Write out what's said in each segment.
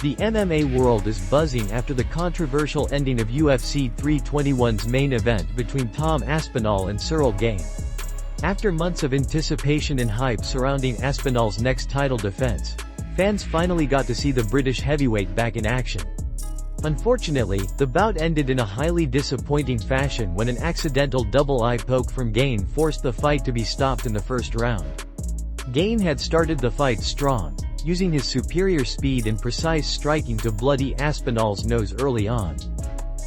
The MMA world is buzzing after the controversial ending of UFC 321's main event between Tom Aspinall and Ciryl Gane. After months of anticipation and hype surrounding Aspinall's next title defense, fans finally got to see the British heavyweight back in action. Unfortunately, the bout ended in a highly disappointing fashion when an accidental double eye poke from Gane forced the fight to be stopped in the first round. Gane had started the fight strong, using his superior speed and precise striking to bloody Aspinall's nose early on.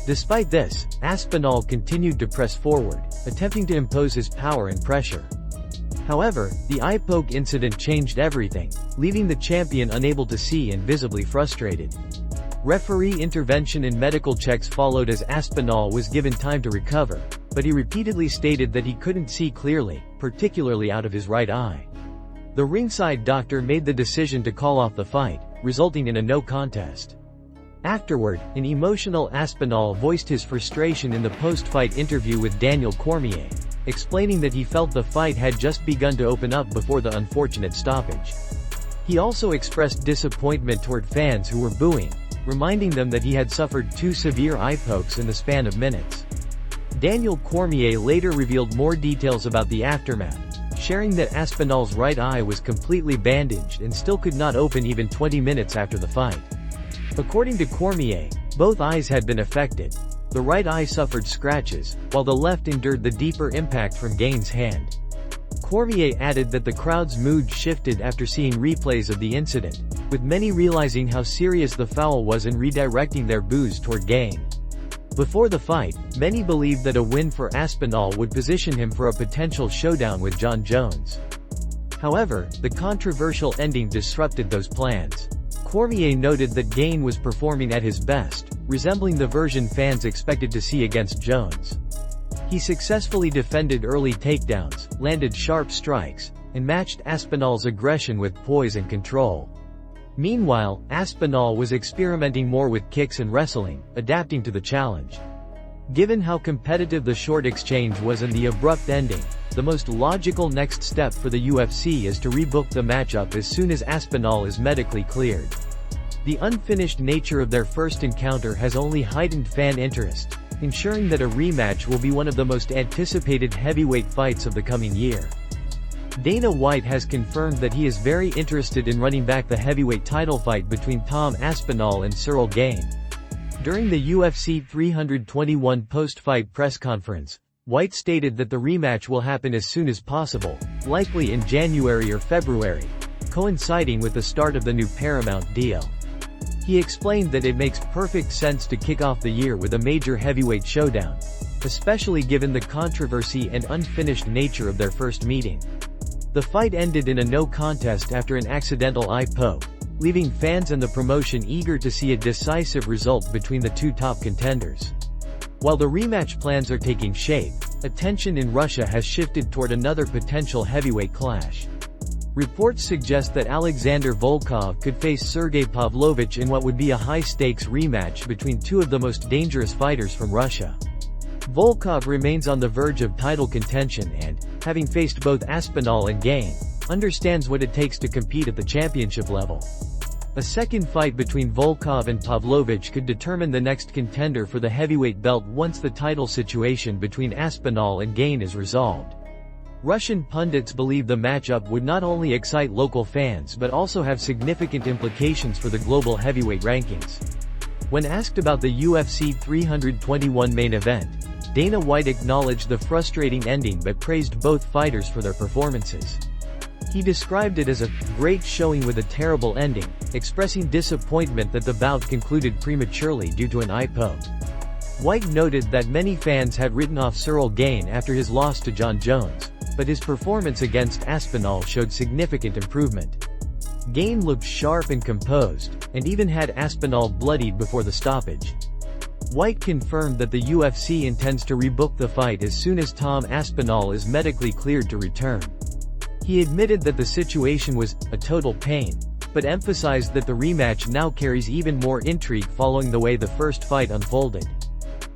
Despite this, Aspinall continued to press forward, attempting to impose his power and pressure. However, the eye poke incident changed everything, leaving the champion unable to see and visibly frustrated. Referee intervention and medical checks followed as Aspinall was given time to recover, but he repeatedly stated that he couldn't see clearly, particularly out of his right eye. The ringside doctor made the decision to call off the fight, resulting in a no contest. Afterward, an emotional Aspinall voiced his frustration in the post-fight interview with Daniel Cormier, explaining that he felt the fight had just begun to open up before the unfortunate stoppage. He also expressed disappointment toward fans who were booing, reminding them that he had suffered 2 severe eye pokes in the span of minutes. Daniel Cormier later revealed more details about the aftermath, sharing that Aspinall's right eye was completely bandaged and still could not open even 20 minutes after the fight. According to Cormier, both eyes had been affected. The right eye suffered scratches, while the left endured the deeper impact from Gane's hand. Cormier added that the crowd's mood shifted after seeing replays of the incident, with many realizing how serious the foul was and redirecting their boos toward Gane. Before the fight, many believed that a win for Aspinall would position him for a potential showdown with Jon Jones. However, the controversial ending disrupted those plans. Cormier noted that Gane was performing at his best, resembling the version fans expected to see against Jones. He successfully defended early takedowns, landed sharp strikes, and matched Aspinall's aggression with poise and control. Meanwhile, Aspinall was experimenting more with kicks and wrestling, adapting to the challenge. Given how competitive the short exchange was and the abrupt ending, the most logical next step for the UFC is to rebook the matchup as soon as Aspinall is medically cleared. The unfinished nature of their first encounter has only heightened fan interest, ensuring that a rematch will be one of the most anticipated heavyweight fights of the coming year. Dana White has confirmed that he is very interested in running back the heavyweight title fight between Tom Aspinall and Ciryl Gane. During the UFC 321 post-fight press conference, White stated that the rematch will happen as soon as possible, likely in January or February, coinciding with the start of the new Paramount deal. He explained that it makes perfect sense to kick off the year with a major heavyweight showdown, especially given the controversy and unfinished nature of their first meeting. The fight ended in a no contest after an accidental eye poke, leaving fans and the promotion eager to see a decisive result between the two top contenders. While the rematch plans are taking shape, attention in Russia has shifted toward another potential heavyweight clash. Reports suggest that Alexander Volkov could face Sergey Pavlovich in what would be a high-stakes rematch between two of the most dangerous fighters from Russia. Volkov remains on the verge of title contention and, having faced both Aspinall and Gane, understands what it takes to compete at the championship level. A second fight between Volkov and Pavlovich could determine the next contender for the heavyweight belt once the title situation between Aspinall and Gane is resolved. Russian pundits believe the matchup would not only excite local fans but also have significant implications for the global heavyweight rankings. When asked about the UFC 321 main event, Dana White acknowledged the frustrating ending but praised both fighters for their performances. He described it as a great showing with a terrible ending, expressing disappointment that the bout concluded prematurely due to an eye poke. White noted that many fans had written off Ciryl Gane after his loss to Jon Jones, but his performance against Aspinall showed significant improvement. Gane looked sharp and composed, and even had Aspinall bloodied before the stoppage. White confirmed that the UFC intends to rebook the fight as soon as Tom Aspinall is medically cleared to return. He admitted that the situation was a total pain, but emphasized that the rematch now carries even more intrigue following the way the first fight unfolded.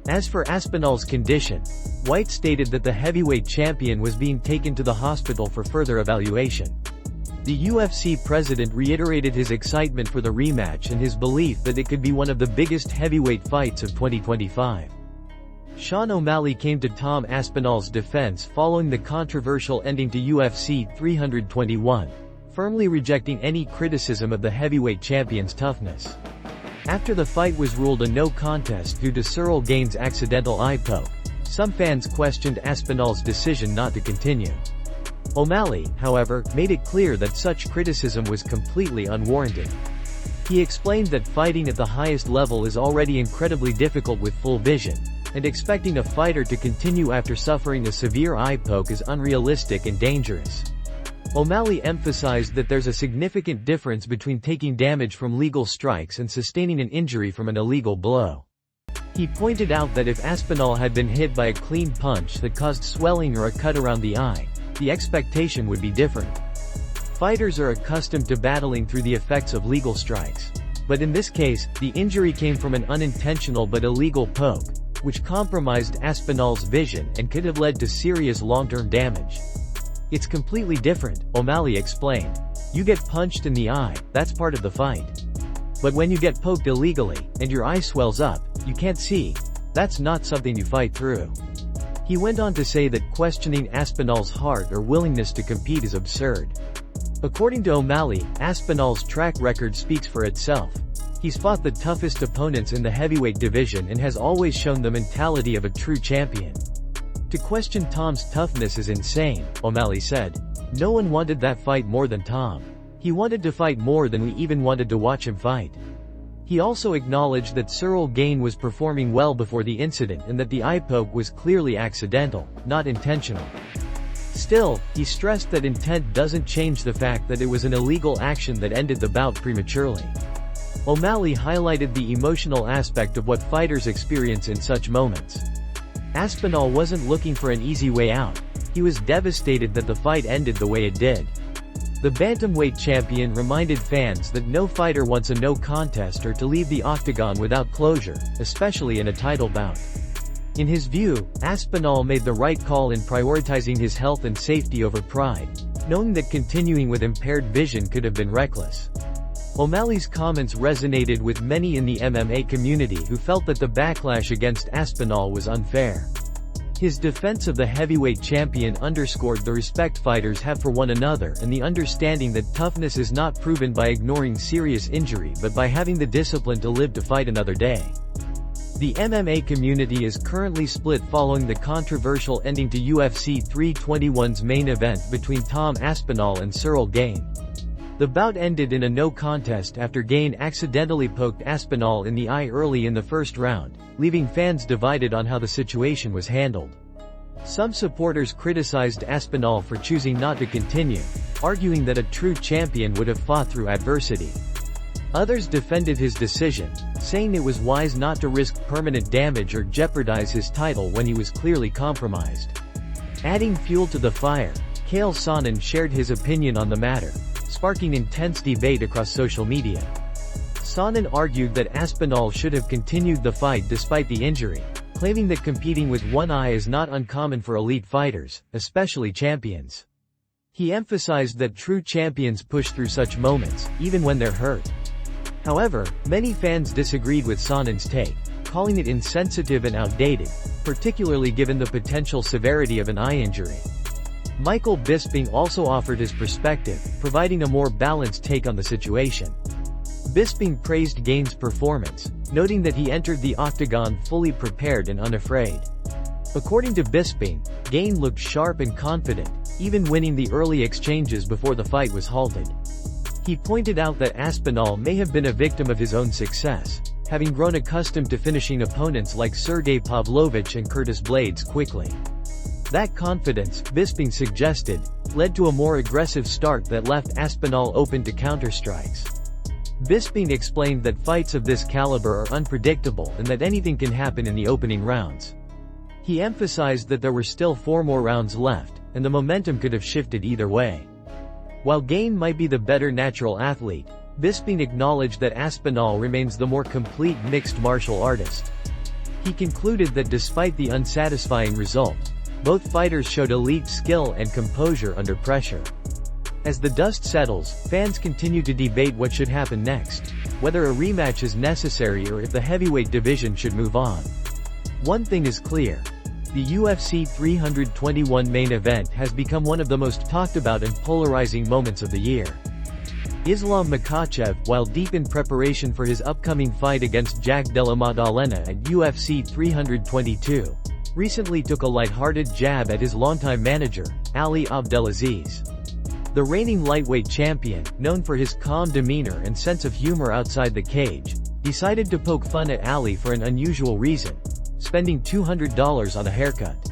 As for Aspinall's condition, White stated that the heavyweight champion was being taken to the hospital for further evaluation. The UFC president reiterated his excitement for the rematch and his belief that it could be one of the biggest heavyweight fights of 2025. Sean O'Malley came to Tom Aspinall's defense following the controversial ending to UFC 321, firmly rejecting any criticism of the heavyweight champion's toughness. After the fight was ruled a no contest due to Ciryl Gane's accidental eye poke, some fans questioned Aspinall's decision not to continue. O'Malley, however, made it clear that such criticism was completely unwarranted. He explained that fighting at the highest level is already incredibly difficult with full vision, and expecting a fighter to continue after suffering a severe eye poke is unrealistic and dangerous. O'Malley emphasized that there's a significant difference between taking damage from legal strikes and sustaining an injury from an illegal blow. He pointed out that if Aspinall had been hit by a clean punch that caused swelling or a cut around the eye, the expectation would be different. Fighters are accustomed to battling through the effects of legal strikes. But in this case, the injury came from an unintentional but illegal poke, which compromised Aspinall's vision and could have led to serious long-term damage. It's completely different, O'Malley explained. You get punched in the eye, that's part of the fight. But when you get poked illegally, and your eye swells up, you can't see, that's not something you fight through. He went on to say that questioning Aspinall's heart or willingness to compete is absurd. According to O'Malley, Aspinall's track record speaks for itself. He's fought the toughest opponents in the heavyweight division and has always shown the mentality of a true champion. To question Tom's toughness is insane, O'Malley said. No one wanted that fight more than Tom. He wanted to fight more than we even wanted to watch him fight. He also acknowledged that Ciryl Gane was performing well before the incident and that the eye poke was clearly accidental, not intentional. Still, he stressed that intent doesn't change the fact that it was an illegal action that ended the bout prematurely. O'Malley highlighted the emotional aspect of what fighters experience in such moments. Aspinall wasn't looking for an easy way out. He was devastated that the fight ended the way it did. The bantamweight champion reminded fans that no fighter wants a no contest or to leave the octagon without closure, especially in a title bout. In his view, Aspinall made the right call in prioritizing his health and safety over pride, knowing that continuing with impaired vision could have been reckless. O'Malley's comments resonated with many in the MMA community who felt that the backlash against Aspinall was unfair. His defense of the heavyweight champion underscored the respect fighters have for one another and the understanding that toughness is not proven by ignoring serious injury but by having the discipline to live to fight another day. The MMA community is currently split following the controversial ending to UFC 321's main event between Tom Aspinall and Ciryl Gane. The bout ended in a no contest after Gane accidentally poked Aspinall in the eye early in the first round, leaving fans divided on how the situation was handled. Some supporters criticized Aspinall for choosing not to continue, arguing that a true champion would have fought through adversity. Others defended his decision, saying it was wise not to risk permanent damage or jeopardize his title when he was clearly compromised. Adding fuel to the fire, Chael Sonnen shared his opinion on the matter, sparking intense debate across social media. Sonnen argued that Aspinall should have continued the fight despite the injury, claiming that competing with one eye is not uncommon for elite fighters, especially champions. He emphasized that true champions push through such moments, even when they're hurt. However, many fans disagreed with Sonnen's take, calling it insensitive and outdated, particularly given the potential severity of an eye injury. Michael Bisping also offered his perspective, providing a more balanced take on the situation. Bisping praised Gane's performance, noting that he entered the octagon fully prepared and unafraid. According to Bisping, Gane looked sharp and confident, even winning the early exchanges before the fight was halted. He pointed out that Aspinall may have been a victim of his own success, having grown accustomed to finishing opponents like Sergey Pavlovich and Curtis Blades quickly. That confidence, Bisping suggested, led to a more aggressive start that left Aspinall open to counterstrikes. Bisping explained that fights of this caliber are unpredictable and that anything can happen in the opening rounds. He emphasized that there were still 4 more rounds left, and the momentum could have shifted either way. While Gane might be the better natural athlete, Bisping acknowledged that Aspinall remains the more complete mixed martial artist. He concluded that despite the unsatisfying result, both fighters showed elite skill and composure under pressure. As the dust settles, fans continue to debate what should happen next, whether a rematch is necessary or if the heavyweight division should move on. One thing is clear. The UFC 321 main event has become one of the most talked about and polarizing moments of the year. Islam Makhachev, while deep in preparation for his upcoming fight against Jack Della Maddalena at UFC 322, recently took a lighthearted jab at his longtime manager, Ali Abdelaziz. The reigning lightweight champion, known for his calm demeanor and sense of humor outside the cage, decided to poke fun at Ali for an unusual reason, spending $200 on a haircut.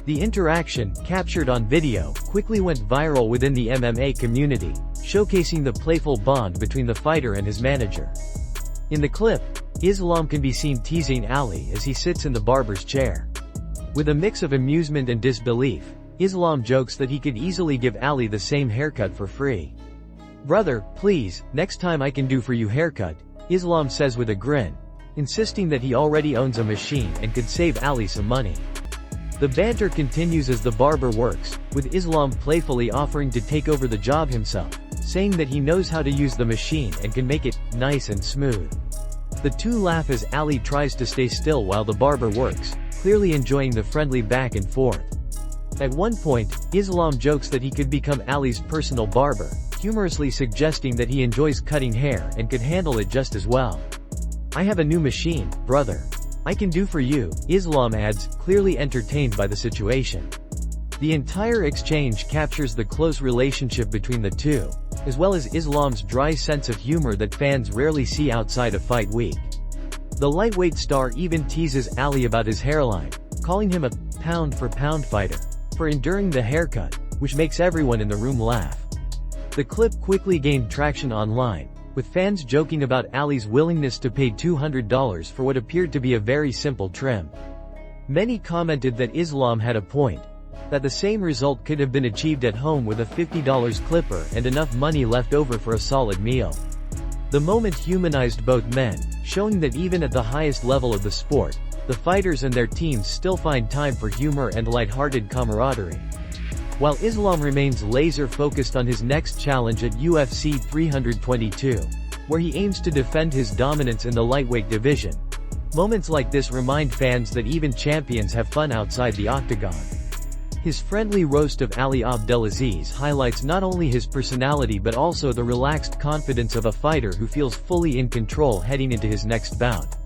The interaction, captured on video, quickly went viral within the MMA community, showcasing the playful bond between the fighter and his manager. In the clip, Islam can be seen teasing Ali as he sits in the barber's chair. With a mix of amusement and disbelief, Islam jokes that he could easily give Ali the same haircut for free. "Brother, please, next time I can do for you haircut," Islam says with a grin, insisting that he already owns a machine and could save Ali some money. The banter continues as the barber works, with Islam playfully offering to take over the job himself, saying that he knows how to use the machine and can make it nice and smooth. The two laugh as Ali tries to stay still while the barber works, clearly enjoying the friendly back and forth. At one point, Islam jokes that he could become Ali's personal barber, humorously suggesting that he enjoys cutting hair and could handle it just as well. "I have a new machine, brother. I can do for you," Islam adds, clearly entertained by the situation. The entire exchange captures the close relationship between the two, as well as Islam's dry sense of humor that fans rarely see outside of fight week. The lightweight star even teases Ali about his hairline, calling him a pound-for-pound fighter for enduring the haircut, which makes everyone in the room laugh. The clip quickly gained traction online, with fans joking about Ali's willingness to pay $200 for what appeared to be a very simple trim. Many commented that Islam had a point, that the same result could have been achieved at home with a $50 clipper and enough money left over for a solid meal. The moment humanized both men, showing that even at the highest level of the sport, the fighters and their teams still find time for humor and lighthearted camaraderie. While Islam remains laser-focused on his next challenge at UFC 322, where he aims to defend his dominance in the lightweight division, moments like this remind fans that even champions have fun outside the octagon. His friendly roast of Ali Abdelaziz highlights not only his personality but also the relaxed confidence of a fighter who feels fully in control heading into his next bout.